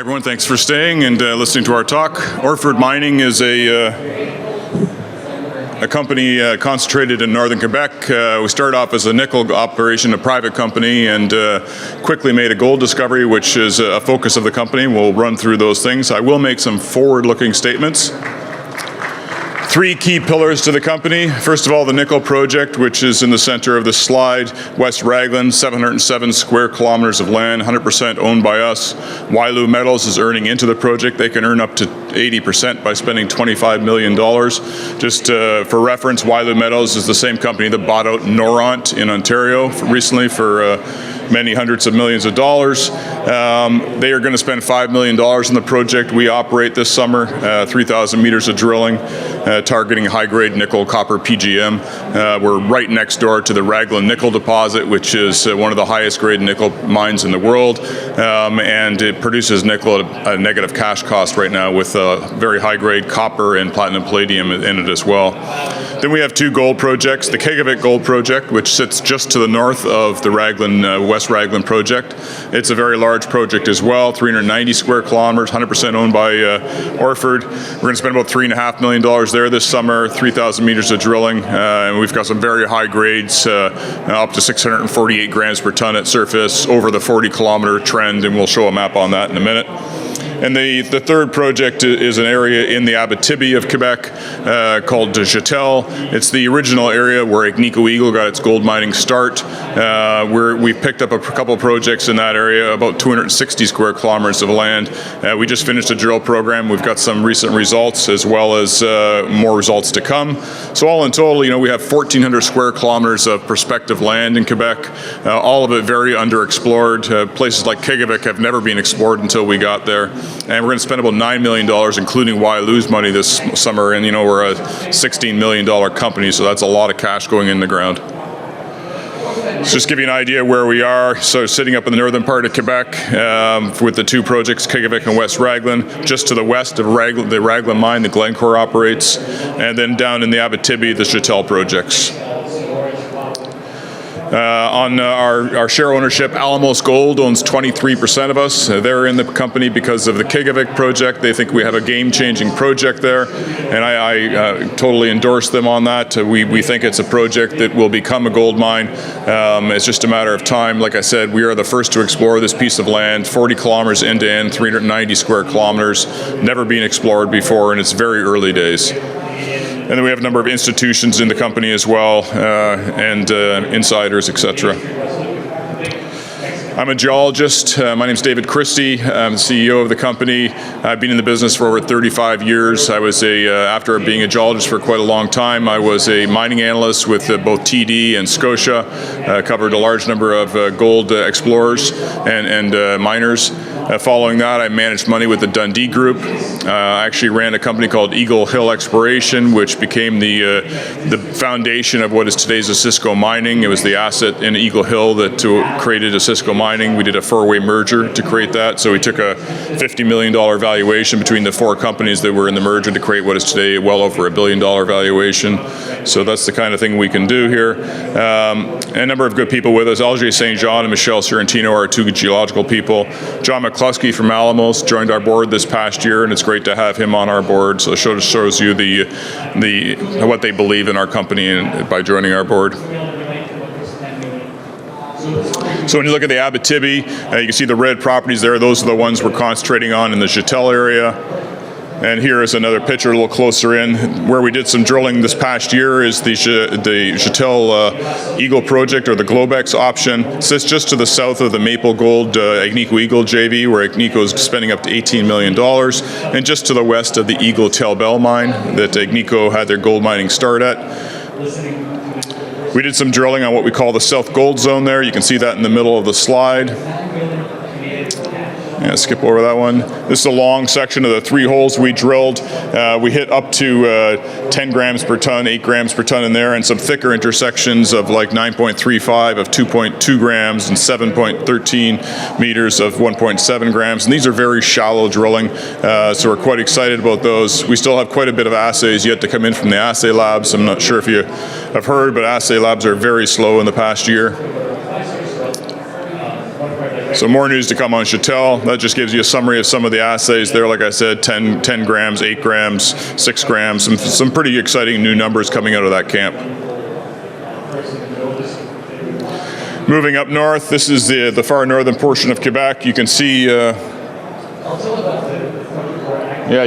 everyone. Thanks for staying and listening to our talk. Orford Mining is a company concentrated in Northern Quebec. We started off as a nickel operation, a private company, and quickly made a gold discovery, which is a focus of the company. We'll run through those things. I will make some forward-looking statements. Three key pillars to the company. First of all, the nickel project, which is in the center of the slide. West Raglan, 707 square kilometers of land, 100% owned by us. Wyloo Metals is earning into the project. They can earn up to 80% by spending $25 million. Just for reference, Wyloo Metals is the same company that bought out Noront in Ontario recently for many hundreds of millions of dollars. They are going to spend $5 million on the project. We operate this summer, 3,000 meters of drilling, targeting high-grade nickel, copper, PGM. We're right next door to the Raglan Nickel Deposit, which is one of the highest-grade nickel mines in the world, and it produces nickel at a negative cash cost right now with very high-grade copper and platinum palladium in it as well. Then we have two gold projects, the Kegevic Gold Project, which sits just to the north of the Raglan, West Raglan project. It's a very large project as well, 390 square kilometers, 100% owned by Orford. We're going to spend about $3.5 million there this summer, 3,000 meters of drilling, and we've got some very high grades, up to 648 grams per ton at surface, over the 40-kilometer trend, and we'll show a map on that in a minute. And the third project is an area in the Abitibi of Quebec called Jetel. It's the original area where Agnico Eagle got its gold mining start. We picked up a couple projects in that area, about 260 square kilometers of land. We just finished a drill program. We've got some recent results as well as more results to come. So all in total, we have 1,400 square kilometers of prospective land in Quebec, all of it very underexplored. Places like Kegevic have never been explored until we got there. And we're going to spend about $9 million, including Wyloo's money this summer. And, we're a $16 million company, so that's a lot of cash going in the ground. So just give you an idea where we are. So sitting up in the northern part of Quebec with the two projects, Kegevic and West Raglan, just to the west of the Raglan mine that Glencore operates, and then down in the Abitibi, the Jetel projects. On our share ownership, Alamos Gold owns 23% of us. They're in the company because of the Kegevic project. They think we have a game-changing project there, and I totally endorse them on that. We think it's a project that will become a gold mine. It's just a matter of time. Like I said, we are the first to explore this piece of land, 40 kilometers end-to-end, 390 square kilometers, never been explored before, and it's very early days. And then we have a number of institutions in the company as well, and insiders, etc. I'm a geologist. My name's David Christie. I'm the CEO of the company. I've been in the business for over 35 years. I was after being a geologist for quite a long time, I was a mining analyst with both TD and Scotia. Covered a large number of gold explorers and miners. Following that, I managed money with the Dundee Group. I actually ran a company called Eagle Hill Exploration, which became the foundation of what is today's Osisko Mining. It was the asset in Eagle Hill that created Osisko Mining. We did a four-way merger to create that. So we took a $50 million valuation between the four companies that were in the merger to create what is today well over $1 billion valuation. So that's the kind of thing we can do here. A number of good people with us. Alger St. Jean and Michelle Sorrentino are two geological people. John McCluskey from Alamos joined our board this past year, and it's great to have him on our board. So it shows you what they believe in our company and by joining our board. So when you look at the Abitibi, you can see the red properties there. Those are the ones we're concentrating on in the Jetel area. And here is another picture a little closer in. Where we did some drilling this past year is the Jetel Eagle project, or the Globex option. It sits just to the south of the Maple Gold Agnico Eagle JV, where Agnico is spending up to $18 million, and just to the west of the Eagle Telbel mine that Agnico had their gold mining start at. We did some drilling on what we call the South Gold Zone there. You can see that in the middle of the slide. Yeah, skip over that one. This is a long section of the three holes we drilled. We hit up to 10 grams per ton, 8 grams per ton in there, and some thicker intersections of like 9.35 of 2.2 grams and 7.13 meters of 1.7 grams. And these are very shallow drilling, so we're quite excited about those. We still have quite a bit of assays yet to come in from the assay labs. I'm not sure if you have heard, but assay labs are very slow in the past year. So more news to come on Chatel. That just gives you a summary of some of the assays there. Like I said, 10 grams, 8 grams, 6 grams, some pretty exciting new numbers coming out of that camp. Moving up north, this is the far northern portion of Quebec. You can see you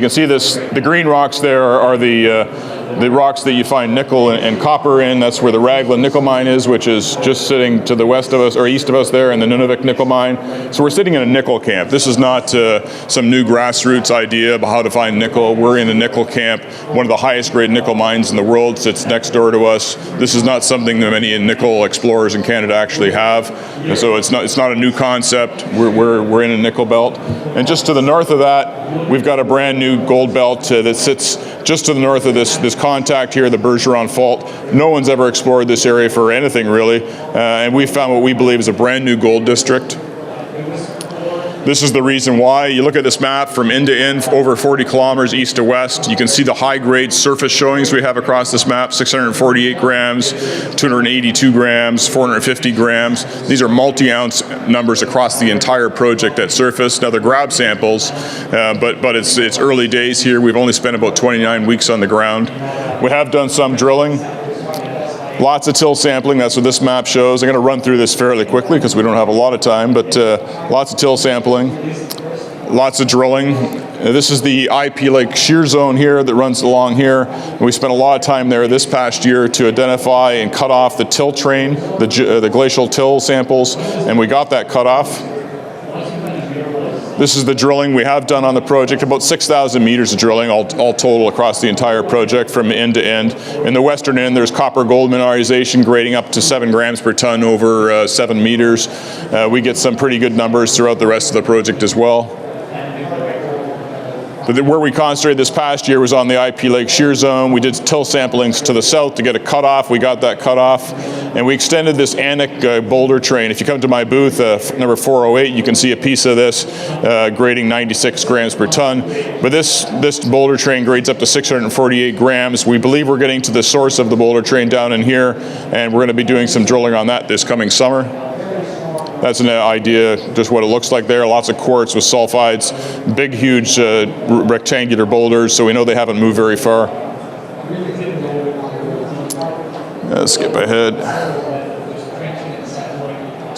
can see this. The green rocks there are the rocks that you find nickel and copper in. That's where the Raglan nickel mine is, which is just sitting to the west of us, or east of us there, in the Nunavut nickel mine. So we're sitting in a nickel camp. This is not some new grassroots idea about how to find nickel. We're in a nickel camp. One of the highest grade nickel mines in the world sits next door to us. This is not something that many nickel explorers in Canada actually have. And so it's not a new concept. We're in a nickel belt. And just to the north of that, we've got a brand new gold belt that sits just to the north of this contact here, the Bergeron Fault. No one's ever explored this area for anything really, and we found what we believe is a brand new gold district. This is the reason why. You look at this map from end to end, over 40 kilometers east to west. You can see the high-grade surface showings we have across this map: 648 grams, 282 grams, 450 grams. These are multi-ounce numbers across the entire project at surface. Now they're grab samples, but it's early days here. We've only spent about 29 weeks on the ground. We have done some drilling. Lots of till sampling, that's what this map shows. I'm going to run through this fairly quickly because we don't have a lot of time, but lots of till sampling, lots of drilling. This is the IP Lake shear zone here that runs along here. And we spent a lot of time there this past year to identify and cut off the till train, the glacial till samples, and we got that cut off. This is the drilling we have done on the project, about 6,000 meters of drilling all total across the entire project from end to end. In the western end, there's copper gold mineralization grading up to 7 grams per ton over 7 meters. We get some pretty good numbers throughout the rest of the project as well. But where we concentrated this past year was on the IP Lake shear zone. We did till samplings to the south to get a cutoff. We got that cutoff, and we extended this Anik boulder train. If you come to my booth, number 408, you can see a piece of this grading 96 grams per ton. But this boulder train grades up to 648 grams. We believe we're getting to the source of the boulder train down in here, and we're going to be doing some drilling on that this coming summer. That's an idea, just what it looks like there. Lots of quartz with sulfides, big, huge rectangular boulders, so we know they haven't moved very far. Skip ahead.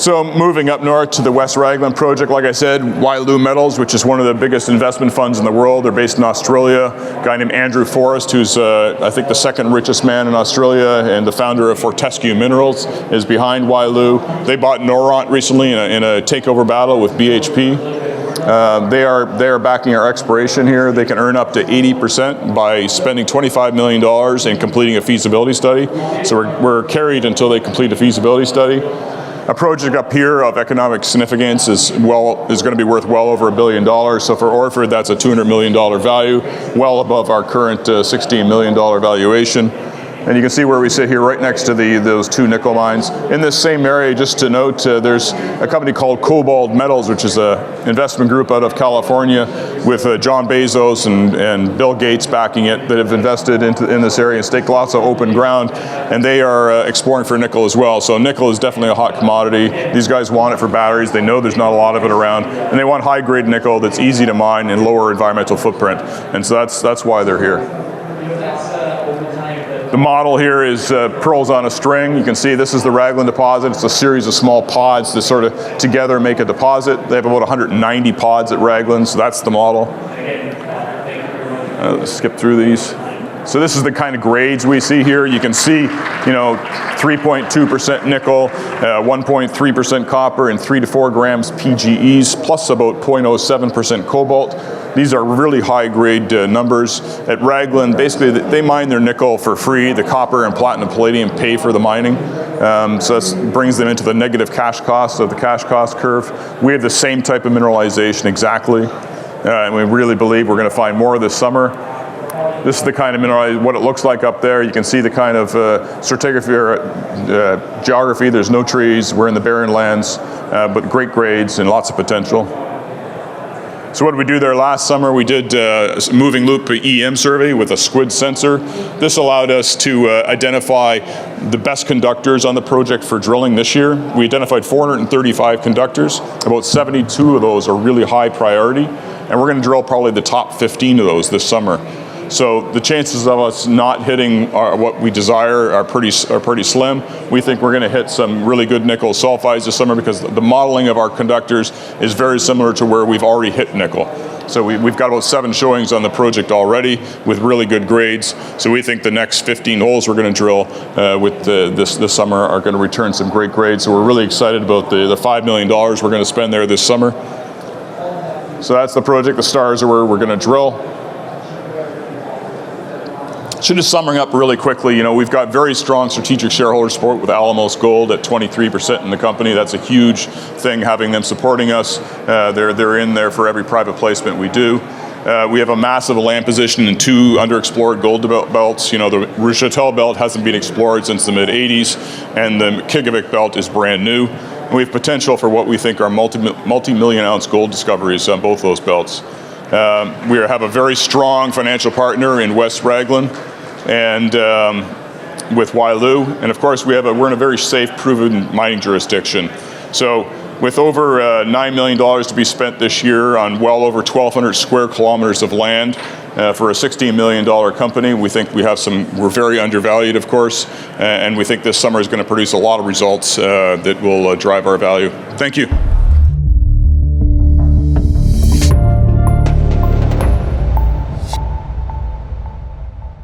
So moving up north to the West Raglan project, like I said, Wyloo Metals, which is one of the biggest investment funds in the world. They're based in Australia. A guy named Andrew Forrest, who's I think the second richest man in Australia and the founder of Fortescue Minerals, is behind Wyloo. They bought Noront recently in a takeover battle with BHP. They are backing our exploration here. They can earn up to 80% by spending $25 million and completing a feasibility study. So we're carried until they complete a feasibility study. A project up here of economic significance is going to be worth well over $1 billion. So for Orford, that's a $200 million value, well above our current $16 million valuation. And you can see where we sit here right next to those 2 nickel mines. In this same area, just to note, there's a company called Cobalt Metals, which is an investment group out of California with John Bezos and Bill Gates backing it, that have invested in this area and staked lots of open ground. And they are exploring for nickel as well. So nickel is definitely a hot commodity. These guys want it for batteries. They know there's not a lot of it around. And they want high-grade nickel that's easy to mine and lower environmental footprint. And so that's why they're here. The model here is pearls on a string. You can see this is the Raglan Deposit. It's a series of small pods that sort of together make a deposit. They have about 190 pods at Raglan, so that's the model. Let's skip through these. So this is the kind of grades we see here. You can see, 3.2% nickel, 1.3% copper, and 3 to 4 grams PGEs, plus about 0.07% cobalt. These are really high-grade numbers. At Raglan, basically, they mine their nickel for free. The copper and platinum palladium pay for the mining. So that brings them into the negative cash cost of the cash cost curve. We have the same type of mineralization exactly. And we really believe we're going to find more this summer. This is the kind of mineralization, what it looks like up there. You can see the kind of stratigraphy or geography. There's no trees. We're in the barren lands, but great grades and lots of potential. So what did we do there last summer? We did a moving loop EM survey with a squid sensor. This allowed us to identify the best conductors on the project for drilling this year. We identified 435 conductors. About 72 of those are really high priority, and we're going to drill probably the top 15 of those this summer. So the chances of us not hitting what we desire are pretty slim. We think we're going to hit some really good nickel sulfides this summer because the modeling of our conductors is very similar to where we've already hit nickel. So we've got about 7 showings on the project already with really good grades. So we think the next 15 holes we're going to drill with this summer are going to return some great grades. So we're really excited about the $5 million we're going to spend there this summer. So that's the project. The stars are where we're going to drill. So just summing up really quickly, we've got very strong strategic shareholder support with Alamos Gold at 23% in the company. That's a huge thing, having them supporting us. They're in there for every private placement we do. We have a massive land position in 2 underexplored gold belts. The Rougetel belt hasn't been explored since the mid-'80s, and the Kegevic belt is brand new. And we have potential for what we think are multi-million ounce gold discoveries on both those belts. We have a very strong financial partner in West Raglan and with Wyloo, and of course we're in a very safe, proven mining jurisdiction. So with over $9 million to be spent this year on well over 1,200 square kilometers of land for a $16 million company, we think we're very undervalued, of course, and we think this summer is going to produce a lot of results that will drive our value. Thank you.